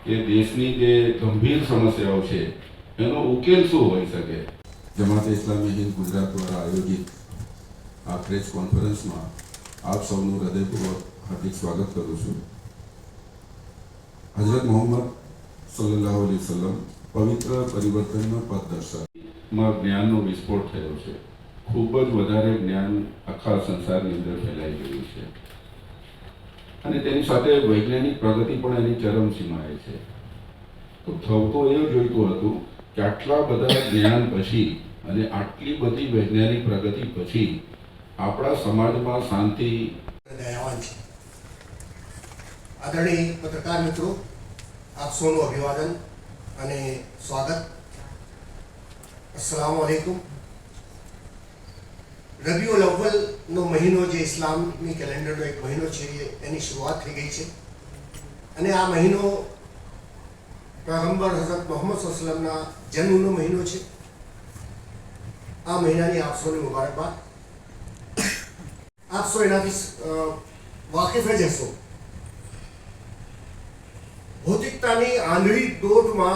કે દેશની જે ગંભીર સમસ્યાઓ છે એનો ઉકેલ શું હોઈ શકે। જમાત ઇસ્લામી હિન્દ ગુજરાત દ્વારા આયોજિત આ પ્રેસ કોન્ફરન્સમાં આપ સૌનું હૃદયપૂર્વક હાર્દિક સ્વાગત કરું છું। હજરત મોહમ્મદ સલ્લલ્લાહુ અલૈહિ વસલ્લમ પવિત્ર પરિવર્તનનો પથદર્શક જ્ઞાનનો વિસ્ફોટ થયો છે। ખૂબ જ વધારે જ્ઞાન આખા સંસારની અંદર ફેલાઈ ગયું છે અને તેની સાથે વૈજ્ઞાનિક પ્રગતિ પણ એની ચરમસીમાએ છે। તો થવું તો એ જોઈતું હતું કે આટલા બધા જ્ઞાન પછી અને આટલી બધી વૈજ્ઞાનિક પ્રગતિ પછી આપણા સમાજમાં શાંતિ। દયાવાન છે। આદરણીય પત્રકાર મિત્રો, આપ સૌનું અભિવાદન અને સ્વાગત। અસ્સલામુ અલૈકુમ। રબીઉલ અવ્વલનો મહિનો જે ઇસ્લામની કેલેન્ડરનો એક મહિનો છે એની શરૂઆત થઈ ગઈ છે અને આ મહિનો पैगंबर हजरत मोहम्मद सल्लल्लाहु अलैहि वसल्लमना जन्मનો મહિનો છે। આ મહિનાની આપ સૌને મુબારકબાદ। આપ સૌ એનાથી વાકેફ જ હશો। ભૌતિકતાની આંધળી દોટમાં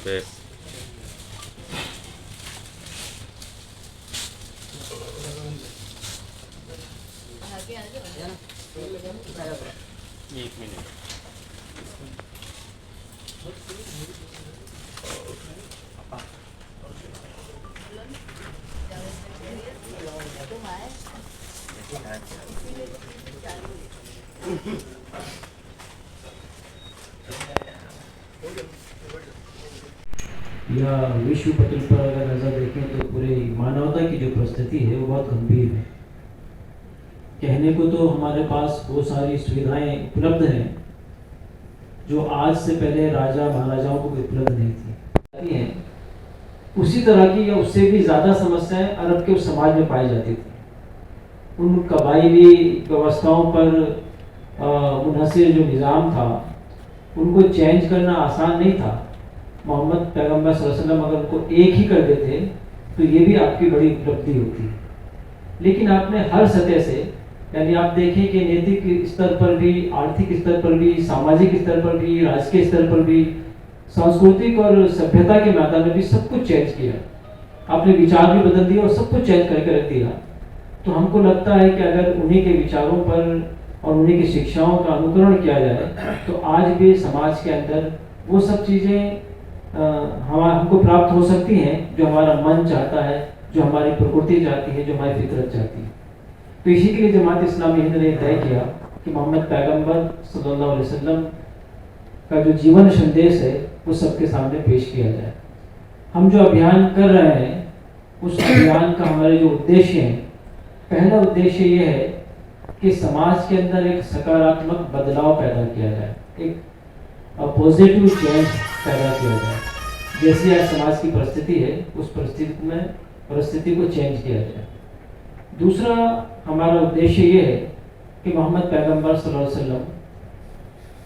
Best. एक मिनट। या विश्व पटल पर अगर नजर देखें तो पूरी मानवता की जो परिस्थिति है वो बहुत गंभीर है। कहने को तो हमारे पास बहुत सारी सुविधाएं उपलब्ध हैं जो आज से पहले राजा महाराजाओं को भी उपलब्ध नहीं थी। उसी तरह की या उससे भी ज़्यादा समस्याएं अरब के उस समाज में पाई जाती थी। उन कबायली व्यवस्थाओं पर मुनहसिर जो निज़ाम था उनको चेंज करना आसान नहीं था। मोहम्मद पैगंबर सल्लल्लाहु अलैहि वसल्लम अगर उनको एक ही कर देते तो ये भी आपकी बड़ी उपलब्धि होती। लेकिन आपने हर सतह से, यानी आप देखें कि नैतिक स्तर पर भी, आर्थिक स्तर पर भी, सामाजिक स्तर पर भी, राजकीय स्तर पर भी, सांस्कृतिक और सभ्यता के मैदान में भी सब कुछ चेंज किया। आपने विचार भी बदल दिया और सब कुछ चेंज करके रख दिया। तो हमको लगता है कि अगर उन्हीं के विचारों पर और उन्हीं की शिक्षाओं का अनुकरण किया जाए तो आज भी समाज के अंदर वो सब चीज़ें हमको प्राप्त हो सकती हैं जो हमारा मन चाहता है, जो हमारी प्रकृति चाहती है, जो हमारी फितरत चाहती है। तो इसी के लिए जमात इस्लामी हिंद ने तय किया कि मोहम्मद पैगंबर सल्लल्लाहु अलैहि वसल्लम का जो जीवन संदेश है वो सबके सामने पेश किया जाए। हम जो अभियान कर रहे हैं उस अभियान का हमारे जो उद्देश्य हैं, पहला उद्देश्य ये है कि समाज के अंदर एक सकारात्मक बदलाव पैदा किया जाए, एक पॉजिटिव चेंज पैदा किया जाए। जैसी आज समाज की परिस्थिति है उस परिस्थिति को चेंज किया जाए। दूसरा हमारा उद्देश्य ये है कि मोहम्मद पैगंबर सल्लल्लाहु अलैहि वसल्लम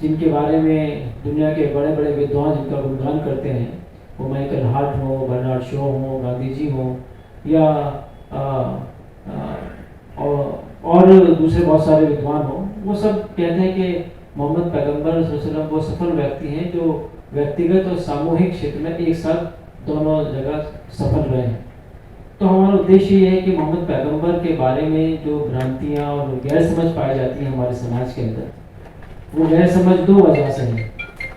जिनके बारे में दुनिया के बड़े बड़े विद्वान जिनका गुणगान करते हैं, वो माइकल हार्ट हो, बर्नार्ड शॉ हो, गांधी जी हो या और दूसरे बहुत सारे विद्वान हो, वो सब कहते हैं कि मोहम्मद पैगंबर सल्लल्लाहु अलैहि वसल्लम वो सफल व्यक्ति हैं जो व्यक्तिगत और सामूहिक क्षेत्र में एक साथ दोनों जगह सफल रहे हैं। तो हमारा उद्देश्य ये है कि मोहम्मद पैगंबर के बारे में जो भ्रांतियाँ और गैर समझ पाई जाती हैं हमारे समाज के अंदर, वो गैर समझ दो वजह से है।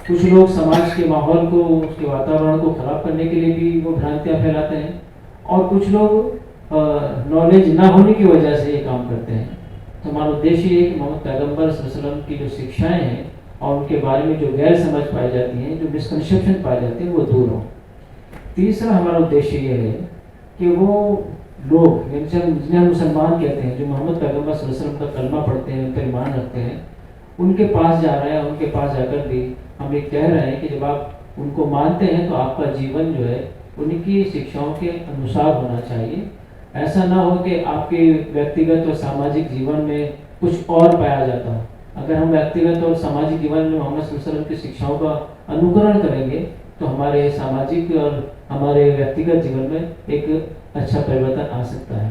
कुछ लोग समाज के माहौल को, उसके वातावरण को खराब करने के लिए भी वो भ्रांतियाँ फैलाते हैं और कुछ लोग नॉलेज ना होने की वजह से ये काम करते हैं। तो हमारा उद्देश्य ये है कि मोहम्मद पैगंबर सल्लल्लाहु अलैहि वसल्लम की जो शिक्षाएँ हैं और उनके बारे में जो गैर समझ पाई जाती हैं, जो मिसकंसेप्शन पाई जाती है, वो दूर हों। तीसरा हमारा उद्देश्य ये है कि वो लोग जिन्हें हम मुसलमान कहते हैं, जो मोहम्मद पैगंबर सल्लल्लाहु अलैहि वसल्लम का कलमा पढ़ते हैं, उन पर ईमान रखते हैं, उनके पास जा रहे हैं, उनके पास जाकर भी हम ये कह रहे हैं कि जब आप उनको मानते हैं तो आपका जीवन जो है उनकी शिक्षाओं के अनुसार होना चाहिए। ऐसा ना हो कि आपके व्यक्तिगत और सामाजिक जीवन में कुछ और पाया जाता हो। अगर हम व्यक्तिगत और सामाजिक जीवन में मोहम्मद सल्लल्लाहु अलैहि वसल्लम की शिक्षाओं का अनुकरण करेंगे तो हमारे सामाजिक और हमारे व्यक्तिगत जीवन में एक अच्छा परिवर्तन आ सकता है।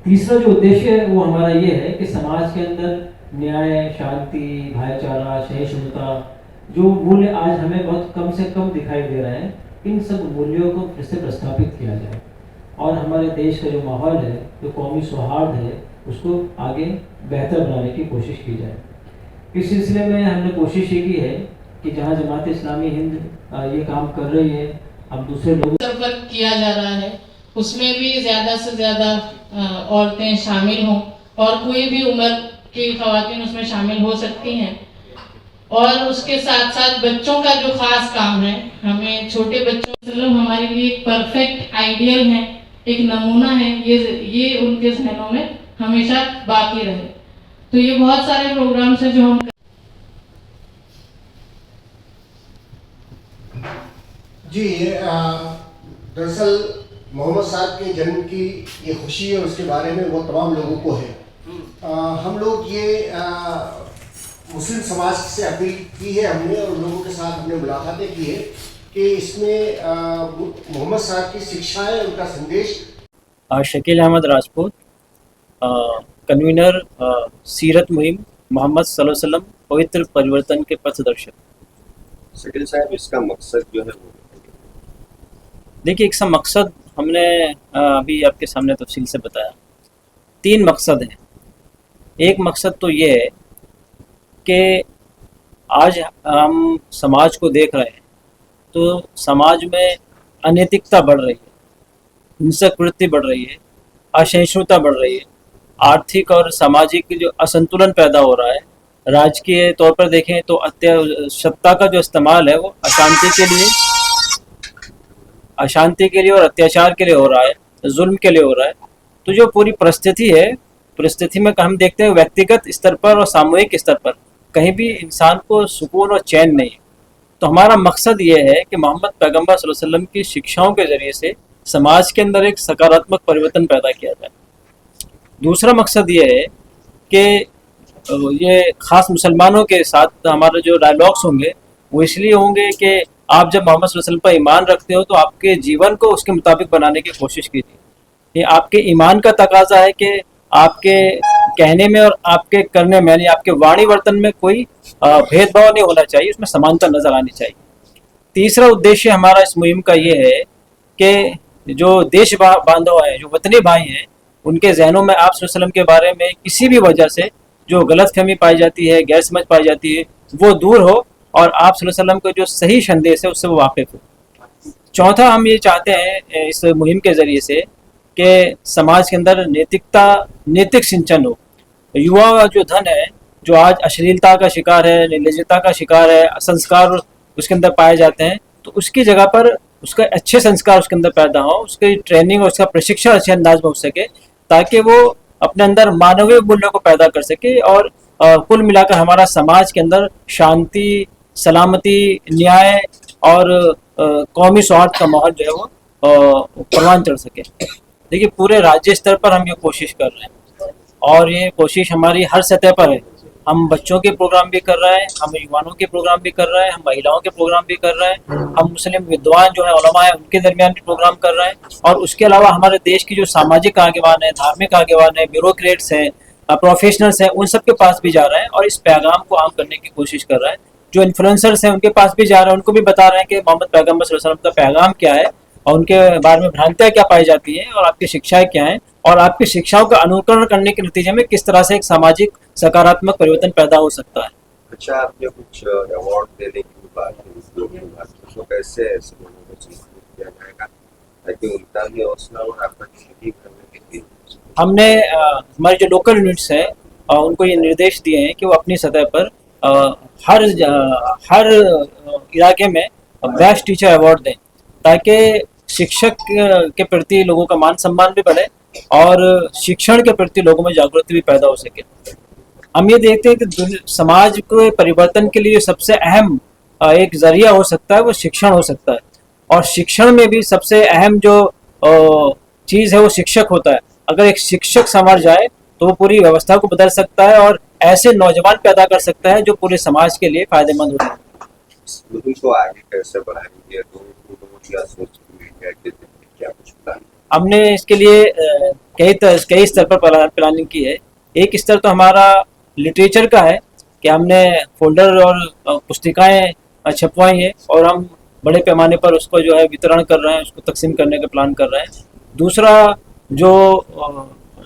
तीसरा जो उद्देश्य है वो हमारा ये है कि समाज के अंदर न्याय, शांति, भाईचारा, सहिष्णुता, जो मूल्य आज हमें बहुत कम से कम दिखाई दे रहे हैं, इन सब मूल्यों को फिर से प्रस्थापित किया जाए और हमारे देश का जो माहौल है, जो कौमी सौहार्द है, उसको आगे बेहतर बनाने की कोशिश की जाए। इस सिलसिले में हमने कोशिश ये की है कि जहाँ जमात इस्लामी हिंद ये काम कर रही है, अब दूसरे लोग पर किया जा रहा है, उसमें भी ज़्यादा से ज़्यादा औरतें शामिल हों और कोई भी उम्र की ख़वातीन उसमें शामिल हो सकती हैं। और उसके साथ साथ बच्चों का जो ख़ास काम है, हमें छोटे बच्चों मतलब हमारे लिए एक परफेक्ट आइडियल है, एक नमूना है, ये उनके जहनों में हमेशा बाकी रहे। तो ये बहुत सारे प्रोग्राम्स हैं जो हम जी, दरअसल मोहम्मद साहब के जन्म की ये खुशी है, उसके बारे में वो तमाम लोगों को है। हम लोग ये मुस्लिम समाज से अपील की है हमने, और लोगों के साथ हमने मुलाकातें की है कि इसमें मोहम्मद साहब की शिक्षाएं, उनका संदेश। शकील अहमद राजपूत, कन्वीनर सीरत मुहिम मोहम्मद सल्लल्लाहु अलैहि वसल्लम पवित्र परिवर्तन के पथदर्शक। शकील साहब, इसका मकसद जो है वो देखिए, इसका मकसद हमने अभी आपके सामने तफसील से बताया। 3 मकसद हैं। एक मकसद तो ये है कि आज हम समाज को देख रहे हैं तो समाज में अनैतिकता बढ़ रही है, हिंसक वृत्ति बढ़ रही है, असहिष्णुता बढ़ रही है, आर्थिक और सामाजिक जो असंतुलन पैदा हो रहा है। राजकीय तौर पर देखें तो सत्ता का जो इस्तेमाल है वो अशांति के लिए और अत्याचार के लिए हो रहा है, जुल्म के लिए हो रहा है। तो जो पूरी परिस्थिति में हम देखते हैं व्यक्तिगत स्तर पर और सामूहिक स्तर पर कहीं भी इंसान को सुकून और चैन नहीं है। तो हमारा मकसद ये है कि मोहम्मद पैगंबर सल्लल्लाहु अलैहि वसल्लम की शिक्षाओं के ज़रिए से समाज के अंदर एक सकारात्मक परिवर्तन पैदा किया जाए। दूसरा मकसद ये है कि ये ख़ास मुसलमानों के साथ हमारे जो डायलॉग्स होंगे वो इसलिए होंगे कि आप जब मोहम्मद सल्लल्लाहु अलैहि वसल्लम पर ईमान रखते हो तो आपके जीवन को उसके मुताबिक बनाने की कोशिश कीजिए। ये आपके ईमान का तकाजा है कि आपके कहने में और आपके करने में, यानी आपके वाणी वर्तन में कोई भेदभाव नहीं होना चाहिए, उसमें समानता नजर आनी चाहिए। तीसरा उद्देश्य हमारा इस मुहिम का ये है कि जो देश बांधव हैं, जो वतनी भाई हैं, उनके जहनों में आप सल्लल्लाहु अलैहि वसल्लम के बारे में किसी भी वजह से जो गलतफहमी पाई जाती है, गैर समझ पाई जाती है, वो दूर हो और आप सल्लल्लाहु अलैहि वसल्लम का जो सही संदेश है उससे वो वाकिफ हो। चौथा, हम ये चाहते हैं इस मुहिम के ज़रिए से कि समाज के अंदर नैतिक सिंचन हो। युवा जो धन है, जो आज अश्लीलता का शिकार है, निर्लज्जता का शिकार है, संस्कार उसके अंदर पाए जाते हैं, तो उसकी जगह पर उसका अच्छे संस्कार उसके अंदर पैदा हो, उसकी ट्रेनिंग और उसका प्रशिक्षण अच्छे अंदाज में हो सके, ताकि वो अपने अंदर मानवीय मूल्यों को पैदा कर सके और कुल मिलाकर हमारा समाज के अंदर शांति, सलामती, न्याय और कौमी सौहार्द का माहौल जो है वो परवान चढ़ सके। देखिए, पूरे राज्य स्तर पर हम ये कोशिश कर रहे हैं और ये कोशिश हमारी हर सतह पर है। हम बच्चों के प्रोग्राम भी कर रहे हैं, हम युवाओं के प्रोग्राम भी कर रहे हैं, हम महिलाओं के प्रोग्राम भी कर रहे हैं, हम मुस्लिम विद्वान जो है उलमा है उनके दरमियान भी प्रोग्राम कर रहे हैं, और उसके अलावा हमारे देश की जो सामाजिक आगेवान है, धार्मिक आगेवान है, ब्यूरोक्रेट्स हैं, प्रोफेशनल्स हैं, उन सब के पास भी जा रहे हैं और इस पैगाम को आम करने की कोशिश कर रहे हैं। जो इन्फ्लुएंसर्स हैं उनके पास भी जा रहे हैं, उनको भी बता रहे हैं कि मोहम्मद पैगंबर सल्लल्लाहु अलैहि वसल्लम का पैगाम क्या है और उनके बारे में भ्रांतियाँ क्या पाई जाती हैं और आपकी शिक्षाएं क्या हैं, और आपकी शिक्षाओं का अनुकरण करने के नतीजे में किस तरह से एक सामाजिक सकारात्मक परिवर्तन पैदा हो सकता है। अच्छा, आपने कुछ अवार्ड देने की बात की, तो कैसे ऐसे लोगों को चीज किया जाएगा ताकि उनका भी हौसला और आपका खेती करने के लिए हमने हमारे जो लोकल यूनिट्स हैं उनको ये निर्देश दिए हैं कि वो अपनी सतह पर हर इलाके में बेस्ट टीचर अवार्ड दें, ताकि शिक्षक के प्रति लोगों का मान सम्मान भी बढ़े और शिक्षण के प्रति लोगों में जागृति भी पैदा हो सके। हम ये देखते हैं कि समाज के परिवर्तन के लिए सबसे अहम एक जरिया हो सकता है वो शिक्षण हो सकता है, और शिक्षण में भी सबसे अहम जो चीज़ है वो शिक्षक होता है। अगर एक शिक्षक संवर जाए तो वो पूरी व्यवस्था को बदल सकता है और ऐसे नौजवान पैदा कर सकता है जो पूरे समाज के लिए फायदेमंद होते हैं। स्कूल को आगे कैसे बढ़ाएंगे, रोड या सोशल मीडिया के जरिए क्या कुछ प्लान? हमने इसके लिए कई स्तर पर प्लानिंग की है। एक स्तर तो हमारा लिटरेचर का है कि हमने फोल्डर और पुस्तिकाएं छपवाई हैं और हम बड़े पैमाने पर उसको जो है वितरण कर रहे हैं, उसको तकसीम करने का प्लान कर रहे हैं। दूसरा जो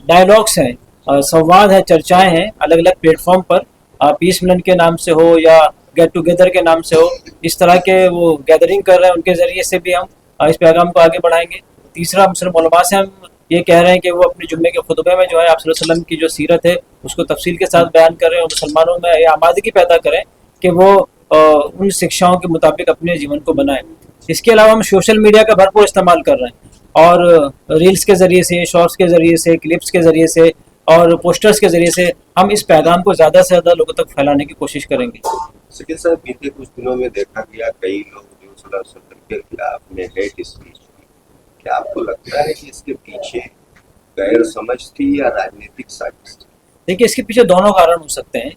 डायलॉग्स हैं, संवाद है, चर्चाएं हैं अलग अलग प्लेटफॉर्म पर, पीस मिलन के नाम से हो या गेट टुगेदर के नाम से हो, इस तरह के वो गैदरिंग कर रहे हैं, उनके ज़रिए से भी हम इस पैगाम को आगे बढ़ाएंगे। तीसरा मुस्लिम उलमा से हम ये कह रहे हैं कि वो अपने जुम्मे के खुतबे में जो है आप सल्लल्लाहु अलैहि वसल्लम की जो सीरत है उसको तफसील के साथ बयान करें और मुसलमानों में ये आमादगी पैदा करें कि वो उन शिक्षाओं के मुताबिक अपने जीवन को बनाएं। इसके अलावा हम सोशल मीडिया का भरपूर इस्तेमाल कर रहे हैं और रील्स के ज़रिए से, शॉर्ट्स के ज़रिए से, क्लिप्स के ज़रिए से और पोस्टर्स के ज़रिए से हम इस पैगाम को ज़्यादा से ज़्यादा लोगों तक फैलाने की कोशिश करेंगे। शकील साहब, बीते कुछ दिनों में देखा गया कई लोग जो सल्लल्लाहु अलैहि वसल्लम के खिलाफ में हेट स्पीच की, क्या आपको लगता है कि इसके पीछे गैर समझ थी या राजनीतिक साजिश थी? देखिए, इसके पीछे दोनों कारण हो सकते हैं।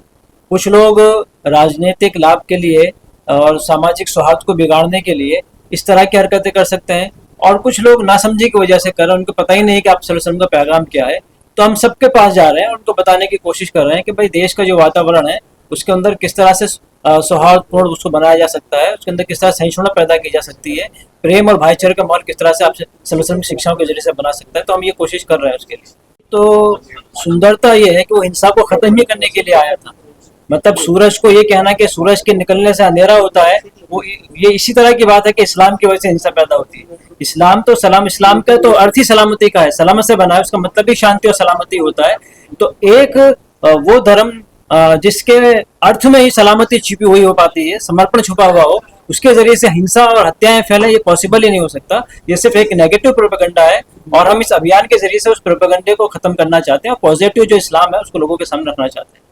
कुछ लोग राजनीतिक लाभ के लिए और सामाजिक सौहार्द को बिगाड़ने के लिए इस तरह की हरकतें कर सकते हैं और कुछ लोग नासमझी की वजह से कर रहे हैं, उनको पता ही नहीं कि आप सल्लल्लाहु अलैहि वसल्लम का पैगाम क्या है। तो हम सबके पास जा रहे हैं, उनको बताने की कोशिश कर रहे हैं कि भाई देश का जो वातावरण है उसके अंदर किस तरह से सौहार्दपूर्ण उसको बनाया जा सकता है, उसके अंदर किस तरह सहिष्णुता पैदा की जा सकती है, प्रेम और भाईचारे का माहौल किस तरह से आप सल्लल्लाहु अलैहि वसल्लम की शिक्षाओं के जरिए से बना सकता है। तो हम ये कोशिश कर रहे हैं उसके लिए। तो सुंदरता ये है कि वो हिंसा को खत्म ही करने के लिए आया था। मतलब सूरज को ये कहना कि सूरज के निकलने से अंधेरा होता है, वो ये इसी तरह की बात है कि इस्लाम की वजह से हिंसा पैदा होती है। इस्लाम तो इस्लाम का तो अर्थ ही सलामती का है, सलामत से बना है, उसका मतलब भी शांति और सलामती होता है। तो एक वो धर्म जिसके अर्थ में ही सलामती छिपी हुई हो पाती है, समर्पण छुपा हुआ हो, उसके जरिए से हिंसा और हत्याएं फैलें, ये पॉसिबल ही नहीं हो सकता। ये सिर्फ एक नेगेटिव प्रोपेगेंडा है और हम इस अभियान के जरिए से उस प्रोपेगेंडे को खत्म करना चाहते हैं और पॉजिटिव जो इस्लाम है उसको लोगों के सामने रखना चाहते हैं।